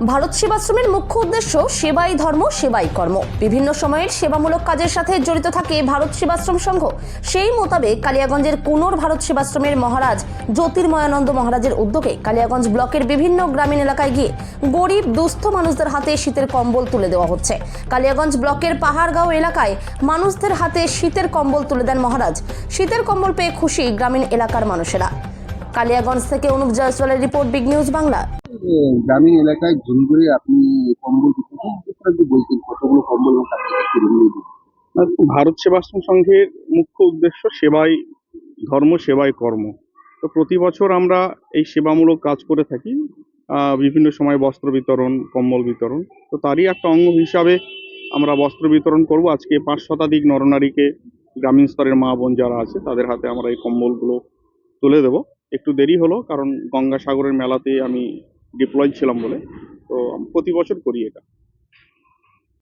ভারত সেবাশ্রমের মুখ্য উদ্দেশ্য সেবাই ধর্ম সেবাই কর্ম। বিভিন্ন সময়ের সেবামূলক কাজের সাথে জড়িত থাকে ভারত সেবাশ্রম সংঘ। সেই মোতাবেক কালিয়াগঞ্জের কুনোর ভারত সেবাশ্রমের মহারাজ জ্যোতির্ময়ানন্দ মহারাজের উদ্যোগে কালিয়াগঞ্জ ব্লকের বিভিন্ন গ্রামীণ এলাকায় গিয়ে গরিব দুস্থ মানুষদের হাতে শীতের কম্বল তুলে দেওয়া হচ্ছে। কালিয়াগঞ্জ ব্লকের পাহাড়গাঁও এলাকায় মানুষদের হাতে শীতের কম্বল তুলে দেন মহারাজ। শীতের কম্বল পেয়ে খুশি গ্রামীণ এলাকার মানুষেরা। কালিয়াগঞ্জ থেকে অনুপ জয়সওয়ালের রিপোর্ট, বিগ নিউজ বাংলা। গ্রামীণ এলাকায় ঘুরে ঘুরে আপনি কম্বল বিতরণ একটু বলতেন কতগুলো কম্বল এবং তার থেকে কিনে নিয়ে দিন। ভারত সেবাশ্রম সংঘের মুখ্য উদ্দেশ্য সেবাই ধর্ম সেবাই কর্ম। তো প্রতি বছর আমরা এই সেবামূলক কাজ করে থাকি। বিভিন্ন সময় বস্ত্র বিতরণ, কম্বল বিতরণ। তো তারই একটা অঙ্গ হিসাবে আমরা বস্ত্র বিতরণ করব। আজকে 5 শতাধিক নরনারীকে, গ্রামীণ স্তরের মা বোন যারা আছে তাদের হাতে আমরা এই কম্বলগুলো তুলে দেব। একটু দেরি হলো কারণ গঙ্গাসাগরের মেলাতে আমি ডিপ্লয় ছিলাম বলে। তো প্রতি বছর করি এটা।